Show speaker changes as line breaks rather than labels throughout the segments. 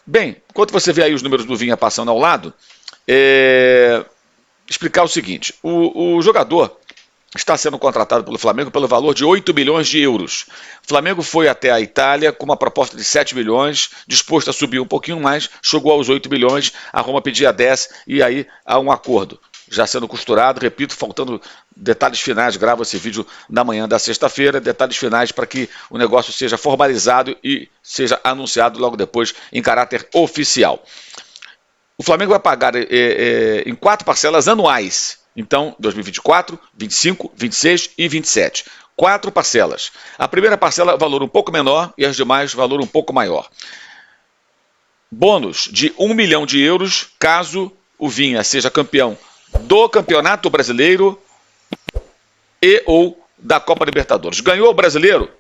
Bem, enquanto você vê aí os números do Vinha passando ao lado, explicar o seguinte: o jogador está sendo contratado pelo Flamengo pelo valor de 8 milhões de euros. O Flamengo foi até a Itália com uma proposta de 7 milhões, disposto a subir um pouquinho mais, chegou aos 8 milhões, a Roma pedia 10 e aí há um acordo. Já sendo costurado, repito, faltando detalhes finais, gravo esse vídeo na manhã da sexta-feira, detalhes finais para que o negócio seja formalizado e seja anunciado logo depois em caráter oficial. O Flamengo vai pagar em 4 parcelas anuais. Então, 2024, 25, 26 e 27. 4 parcelas. A primeira parcela, valor um pouco menor e as demais, valor um pouco maior. Bônus de 1 milhão de euros, caso o Vinha seja campeão do Campeonato Brasileiro e ou da Copa Libertadores. Ganhou o Brasileiro?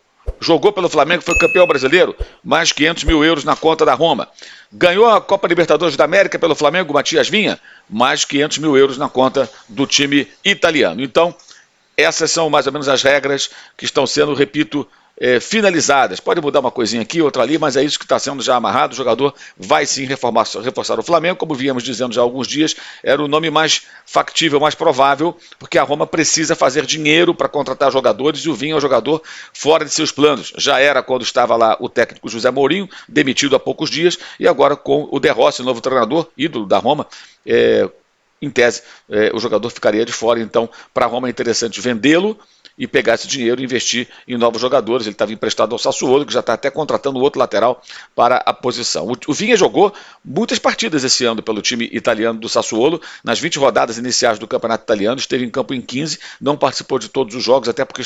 Jogou pelo Flamengo, foi campeão brasileiro, mais 500 mil euros na conta da Roma. Ganhou a Copa Libertadores da América pelo Flamengo, Matias Vinha, mais 500 mil euros na conta do time italiano. Então, essas são mais ou menos as regras que estão sendo, repito, finalizadas. Pode mudar uma coisinha aqui, outra ali, mas é isso que está sendo já amarrado. O jogador vai sim reforçar o Flamengo, como víamos dizendo já há alguns dias, era o nome mais factível, mais provável, porque a Roma precisa fazer dinheiro para contratar jogadores e o Vinha é um jogador fora de seus planos. Já era quando estava lá o técnico José Mourinho, demitido há poucos dias, e agora com o De Rossi, novo treinador, ídolo da Roma, em tese, o jogador ficaria de fora. Então, para a Roma é interessante vendê-lo e pegar esse dinheiro e investir em novos jogadores. Ele estava emprestado ao Sassuolo, que já está até contratando outro lateral para a posição. O Vinha jogou muitas partidas esse ano pelo time italiano do Sassuolo, nas 20 rodadas iniciais do campeonato italiano, esteve em campo em 15, não participou de todos os jogos, até porque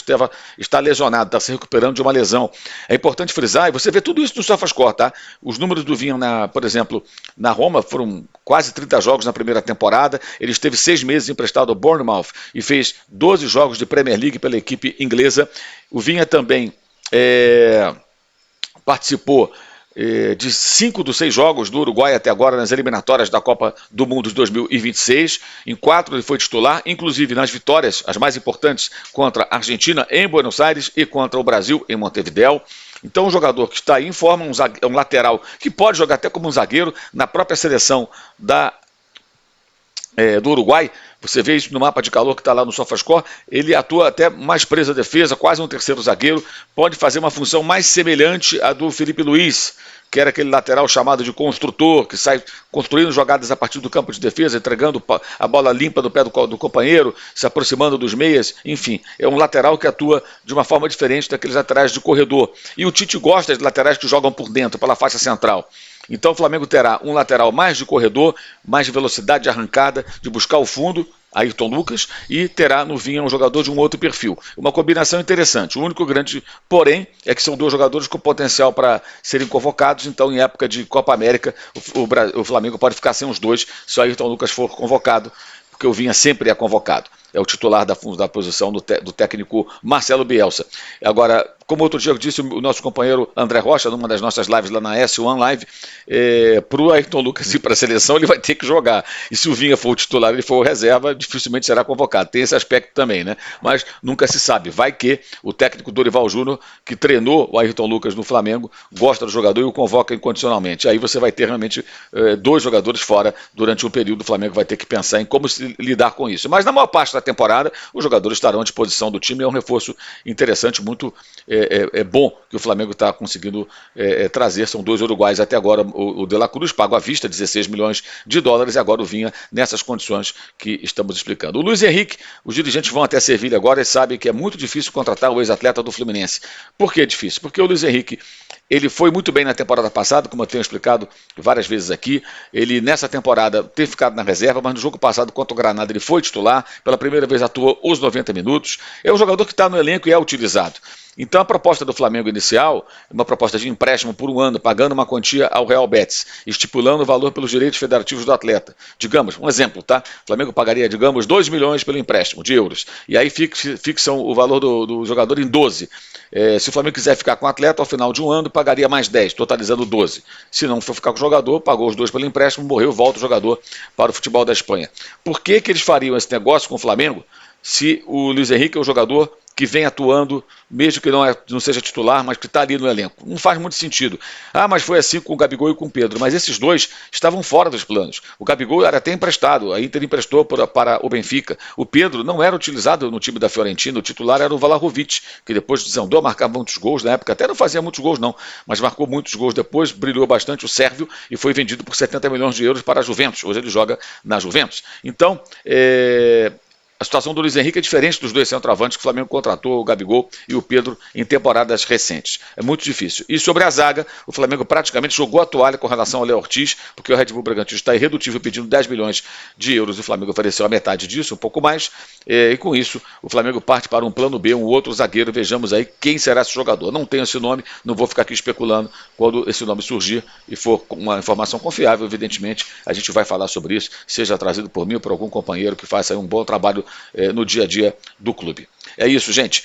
está lesionado, está se recuperando de uma lesão. É importante frisar, e você vê tudo isso no SofaScore, tá? Os números do Vinha, por exemplo, na Roma, foram quase 30 jogos na primeira temporada, ele esteve 6 meses emprestado ao Bournemouth e fez 12 jogos de Premier League pela equipe inglesa. O Vinha também participou de 5 dos 6 jogos do Uruguai até agora nas eliminatórias da Copa do Mundo de 2026. Em 4 ele foi titular, inclusive nas vitórias, as mais importantes, contra a Argentina em Buenos Aires e contra o Brasil em Montevidéu. Então, um jogador que está aí em forma, um lateral que pode jogar até como um zagueiro na própria seleção do Uruguai. Você vê isso no mapa de calor que está lá no SofaScore, ele atua até mais preso à defesa, quase um terceiro zagueiro, pode fazer uma função mais semelhante à do Felipe Luiz, que era aquele lateral chamado de construtor, que sai construindo jogadas a partir do campo de defesa, entregando a bola limpa do pé do companheiro, se aproximando dos meias, enfim, é um lateral que atua de uma forma diferente daqueles laterais de corredor. E o Tite gosta de laterais que jogam por dentro, pela faixa central. Então o Flamengo terá um lateral mais de corredor, mais de velocidade de arrancada, de buscar o fundo, Ayrton Lucas, e terá no Vinha um jogador de um outro perfil. Uma combinação interessante. O único grande porém é que são 2 jogadores com potencial para serem convocados, então em época de Copa América o Flamengo pode ficar sem os 2 se o Ayrton Lucas for convocado, porque o Vinha sempre é convocado. É o titular da posição do técnico Marcelo Bielsa. Agora, como outro dia eu disse o nosso companheiro André Rocha, numa das nossas lives lá na S1 Live, para o Ayrton Lucas ir para a seleção, ele vai ter que jogar. E se o Vinha for o titular, ele for o reserva, dificilmente será convocado. Tem esse aspecto também, né? Mas nunca se sabe. Vai que o técnico Dorival Júnior, que treinou o Ayrton Lucas no Flamengo, gosta do jogador e o convoca incondicionalmente. Aí você vai ter realmente 2 jogadores fora durante um período. O Flamengo vai ter que pensar em como se lidar com isso. Mas na maior parte da temporada, os jogadores estarão à disposição do time. É um reforço interessante, muito bom que o Flamengo está conseguindo trazer. São 2 uruguaios até agora. O De La Cruz pago à vista, 16 milhões de dólares, e agora o Vinha nessas condições que estamos explicando. O Luiz Henrique, os dirigentes vão até Sevilha agora e sabem que é muito difícil contratar o ex-atleta do Fluminense. Por que é difícil? Porque o Luiz Henrique, ele foi muito bem na temporada passada, como eu tenho explicado várias vezes aqui. Ele nessa temporada teve ficado na reserva, mas no jogo passado contra o Granada ele foi titular, pela primeira vez atuou os 90 minutos. É um jogador que está no elenco e é utilizado. Então a proposta do Flamengo inicial, uma proposta de empréstimo por 1 ano, pagando uma quantia ao Real Betis, estipulando o valor pelos direitos federativos do atleta. Digamos, um exemplo, tá? O Flamengo pagaria, digamos, 2 milhões pelo empréstimo de euros. E aí fixam o valor do jogador em 12. Se o Flamengo quiser ficar com o atleta, ao final de 1 ano, pagaria mais 10, totalizando 12. Se não for ficar com o jogador, pagou os 2 pelo empréstimo, morreu, volta o jogador para o futebol da Espanha. Por que eles fariam esse negócio com o Flamengo? se o Luiz Henrique é um jogador que vem atuando, mesmo que não seja titular, mas que está ali no elenco. Não faz muito sentido. Ah, mas foi assim com o Gabigol e com o Pedro. Mas esses dois estavam fora dos planos. O Gabigol era até emprestado, a Inter emprestou para o Benfica. O Pedro não era utilizado no time da Fiorentina, o titular era o Vlahovic, que depois desandou a marcar muitos gols na época. Até não fazia muitos gols não, mas marcou muitos gols depois, brilhou bastante o sérvio e foi vendido por 70 milhões de euros para a Juventus. Hoje ele joga na Juventus. Então, a situação do Luiz Henrique é diferente dos dois centroavantes que o Flamengo contratou, o Gabigol e o Pedro, em temporadas recentes. É muito difícil. E sobre a zaga, o Flamengo praticamente jogou a toalha com relação ao Léo Ortiz, porque o Red Bull Bragantino está irredutível pedindo 10 milhões de euros e o Flamengo ofereceu a metade disso, um pouco mais. E com isso, o Flamengo parte para um plano B, um outro zagueiro. Vejamos aí quem será esse jogador. Não tenho esse nome, não vou ficar aqui especulando. Quando esse nome surgir e for uma informação confiável, evidentemente, a gente vai falar sobre isso, seja trazido por mim ou por algum companheiro que faça aí um bom trabalho no dia a dia do clube. É isso, gente.